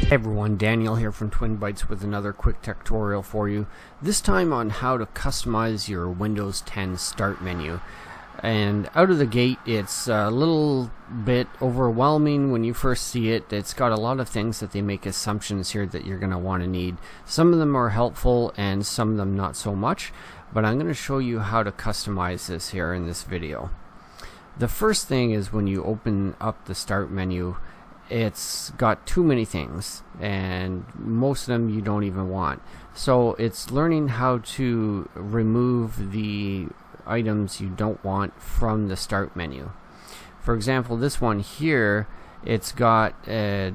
Hey everyone, Daniel here from TwinBytes with another quick tutorial for you. This time on how to customize your Windows 10 start menu. And out of the gate, it's a little bit overwhelming when you first see it. It's got a lot of things that they make assumptions here that you're going to want to need. Some of them are helpful and some of them not so much, but I'm going to show you how to customize this here in this video. The first thing is when you open up the start menu, it's got too many things and most of them you don't even want. So it's learning how to remove the items you don't want from the start menu. For example, this one here, it's got a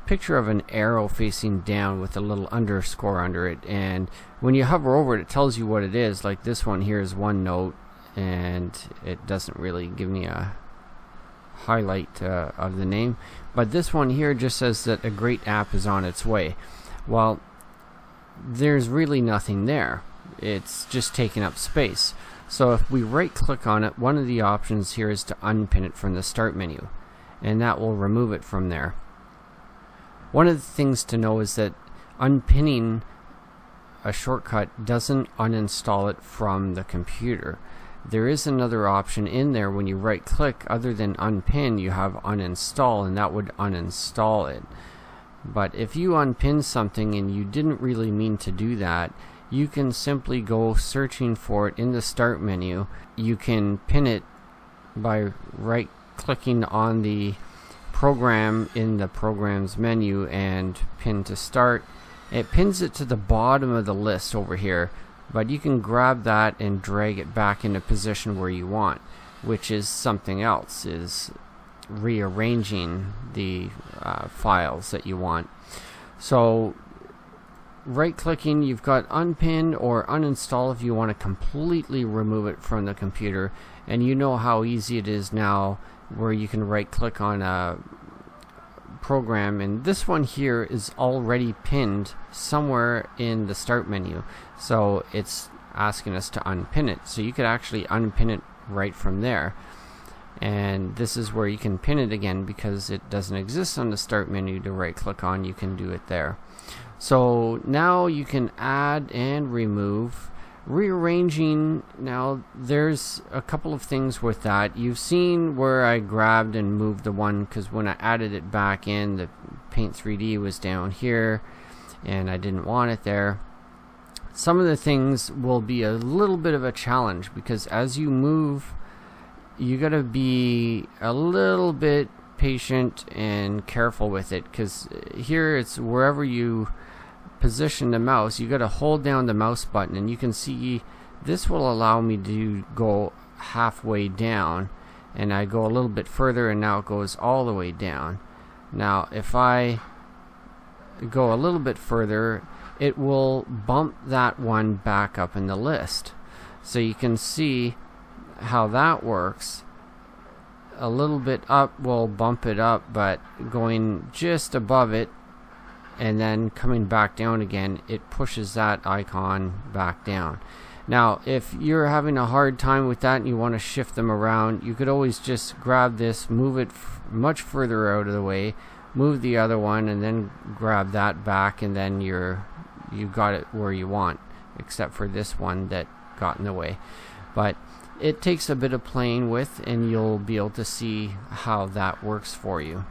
picture of an arrow facing down with a little underscore under it, and when you hover over it, it tells you what it is. Like this one here is OneNote, and it doesn't really give me a highlight of the name, but this one here just says that a great app is on its way. Well, there's really nothing there. It's just taking up space. So if we right click on it, one of the options here is to unpin it from the start menu, and that will remove it from there. One of the things to know is that unpinning a shortcut doesn't uninstall it from the computer. There is another option in there. When you right click, other than unpin, you have uninstall, and that would uninstall it. But if you unpin something and you didn't really mean to do that, you can simply go searching for it in the start menu. You can pin it by right clicking on the program in the programs menu and pin to start. It pins it to the bottom of the list over here, but you can grab that and drag it back into position where you want, which is something else, is rearranging the files that you want. So right clicking, you've got unpin or uninstall if you want to completely remove it from the computer, and you know how easy it is now where you can right click on a program, and this one here is already pinned somewhere in the start menu, so it's asking us to unpin it. So you could actually unpin it right from there, and this is where you can pin it again because it doesn't exist on the start menu to right click on. You can do it there. So now you can add and remove. Rearranging, now there's a couple of things with that. You've seen where I grabbed and moved the one, because when I added it back in, the Paint 3D was down here and I didn't want it there. Some of the things will be a little bit of a challenge, because as you move, you gotta be a little bit patient and careful with it, because here it's wherever you position the mouse, you got to hold down the mouse button, and you can see this will allow me to go halfway down, and I go a little bit further and now it goes all the way down. Now if I go a little bit further, it will bump that one back up in the list. So you can see how that works. A little bit up will bump it up, but going just above it and then coming back down again, it pushes that icon back down. Now if you're having a hard time with that and you want to shift them around, you could always just grab this, move it much further out of the way, move the other one, and then grab that back, and then you got it where you want, except for this one that got in the way. But it takes a bit of playing with, and you'll be able to see how that works for you.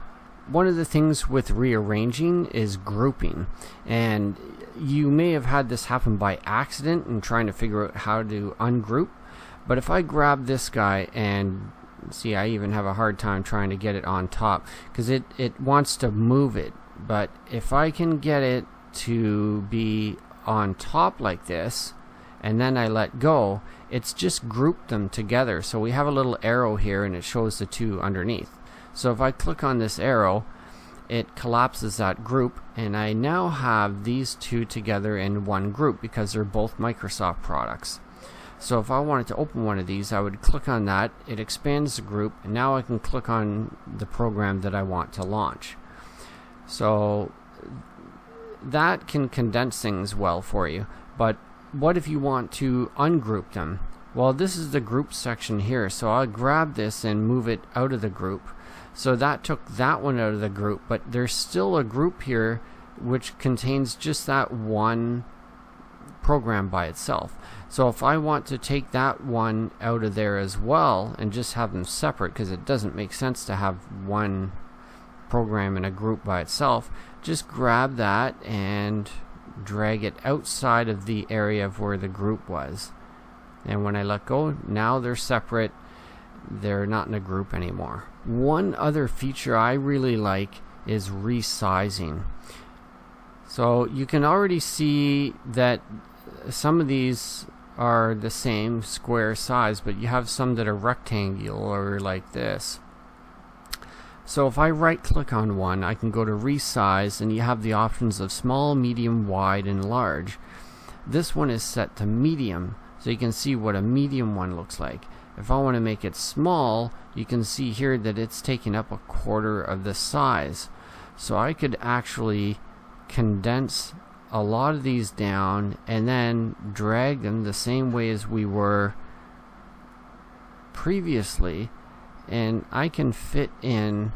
One of the things with rearranging is grouping, and you may have had this happen by accident and trying to figure out how to ungroup. But if I grab this guy, and see, I even have a hard time trying to get it on top because it wants to move it. But if I can get it to be on top like this, and then I let go, it's just grouped them together. So we have a little arrow here and it shows the two underneath. So if I click on this arrow, it collapses that group, and I now have these two together in one group because they're both Microsoft products. So if I wanted to open one of these, I would click on that, it expands the group, and now I can click on the program that I want to launch. So that can condense things well for you. But what if you want to ungroup them? Well, this is the group section here, so I'll grab this and move it out of the group. So that took that one out of the group, but there's still a group here which contains just that one program by itself. So if I want to take that one out of there as well and just have them separate, because it doesn't make sense to have one program in a group by itself, just grab that and drag it outside of the area of where the group was. And when I let go, now they're separate. They're not in a group anymore. One other feature I really like is resizing. So you can already see that some of these are the same square size, but you have some that are rectangular like this. So if I right click on one, I can go to resize, and you have the options of small, medium, wide, and large. This one is set to medium, so you can see what a medium one looks like. If I want to make it small, you can see here that it's taking up 1/4 of the size. So I could actually condense a lot of these down and then drag them the same way as we were previously, and I can fit in,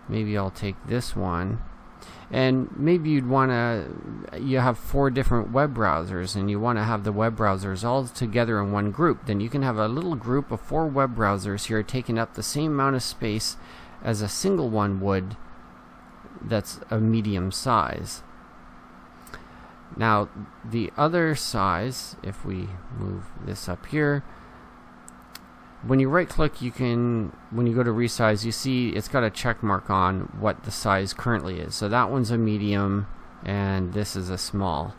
maybe I'll take this one, and maybe you have 4 different web browsers and you want to have the web browsers all together in one group. Then you can have a little group of 4 web browsers here taking up the same amount of space as a single one would that's a medium size. Now the other size, if we move this up here, when you right click, when you go to resize, you see it's got a check mark on what the size currently is. So that one's a medium and this is a small.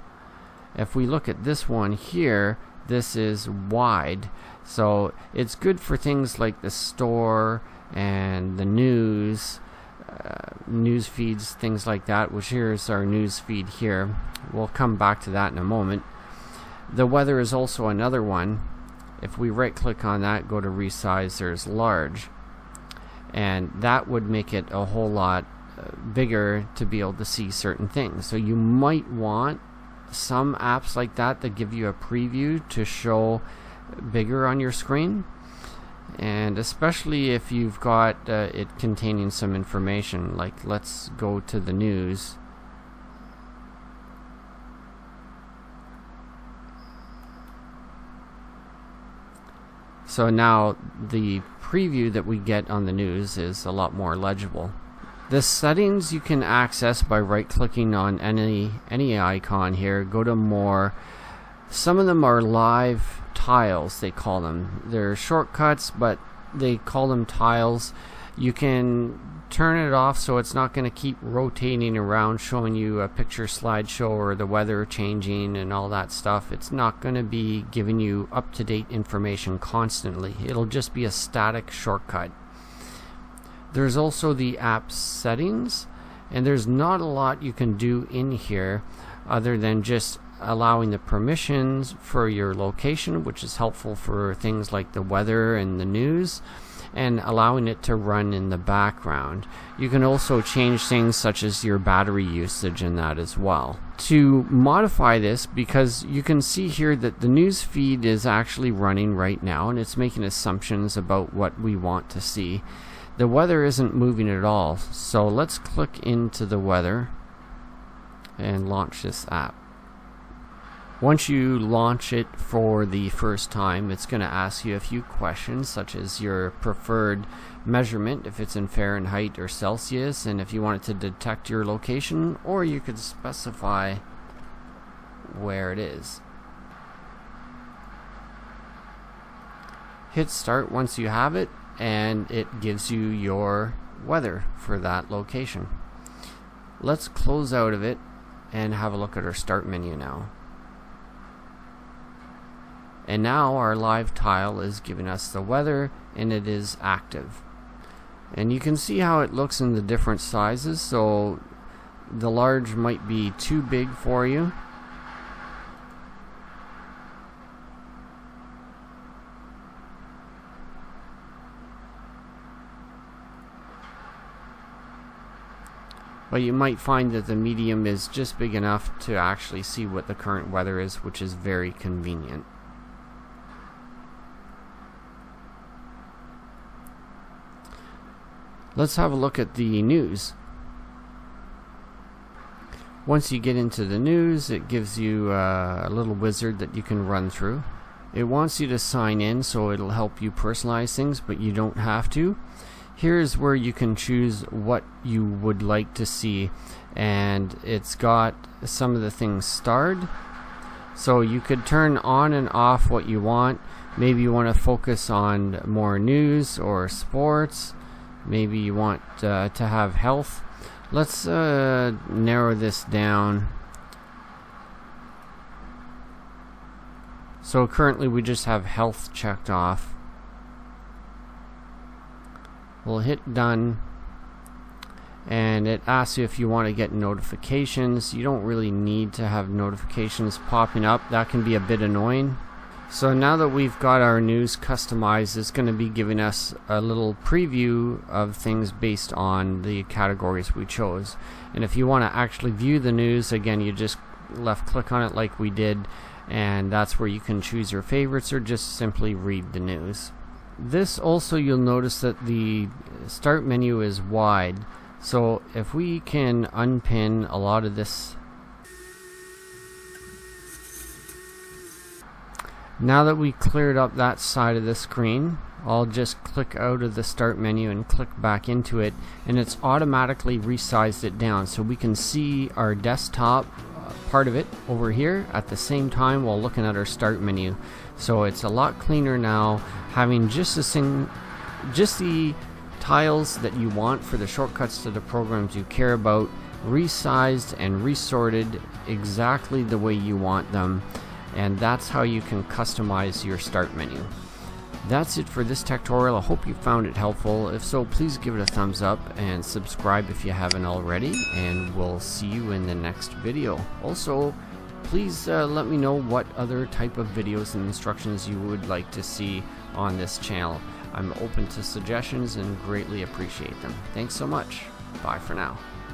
If we look at this one here, this is wide. So it's good for things like the store and the news feeds, things like that, which here's our news feed here. We'll come back to that in a moment. The weather is also another one. If we right click on that, go to resize, there's large, and that would make it a whole lot bigger to be able to see certain things. So you might want some apps like that that give you a preview to show bigger on your screen, and especially if you've got it containing some information. Like, let's go to the news. So now the preview that we get on the news is a lot more legible. The settings you can access by right clicking on any icon here. Go to more. Some of them are live tiles, they call them. They're shortcuts, but they call them tiles. You can turn it off so it's not going to keep rotating around showing you a picture slideshow or the weather changing and all that stuff. It's not going to be giving you up-to-date information constantly. It'll just be a static shortcut. There's also the app settings, and there's not a lot you can do in here other than just allowing the permissions for your location, which is helpful for things like the weather and the news, and allowing it to run in the background. You can also change things such as your battery usage in that as well. To modify this, because you can see here that the news feed is actually running right now and it's making assumptions about what we want to see. The weather isn't moving at all, so let's click into the weather and launch this app. Once you launch it for the first time, it's going to ask you a few questions, such as your preferred measurement, if it's in Fahrenheit or Celsius, and if you want it to detect your location, or you could specify where it is. Hit start once you have it, and it gives you your weather for that location. Let's close out of it and have a look at our start menu now. And now our live tile is giving us the weather, and it is active. And you can see how it looks in the different sizes. So the large might be too big for you. But you might find that the medium is just big enough to actually see what the current weather is, which is very convenient. Let's have a look at the news. Once you get into the news, it gives you a little wizard that you can run through. It wants you to sign in, so it'll help you personalize things, but you don't have to. Here's where you can choose what you would like to see, and it's got some of the things starred. So you could turn on and off what you want. Maybe you want to focus on more news or sports. Maybe you want to have health. Let's narrow this down. So currently we just have health checked off. We'll hit done, and it asks you if you want to get notifications. You don't really need to have notifications popping up. That can be a bit annoying. So now that we've got our news customized, it's going to be giving us a little preview of things based on the categories we chose. And if you want to actually view the news, again, you just left click on it like we did, and that's where you can choose your favorites or just simply read the news. This also, you'll notice that the start menu is wide. So if we can unpin a lot of this. Now that we cleared up that side of the screen, I'll just click out of the start menu and click back into it, and it's automatically resized it down so we can see our desktop part of it over here at the same time while looking at our start menu. So it's a lot cleaner now, having just the tiles that you want for the shortcuts to the programs you care about, resized and resorted exactly the way you want them. And that's how you can customize your start menu. That's it for this tutorial. I hope you found it helpful. If so, please give it a thumbs up and subscribe if you haven't already, and we'll see you in the next video. Also, please let me know what other type of videos and instructions you would like to see on this channel. I'm open to suggestions and greatly appreciate them. Thanks so much. Bye for now.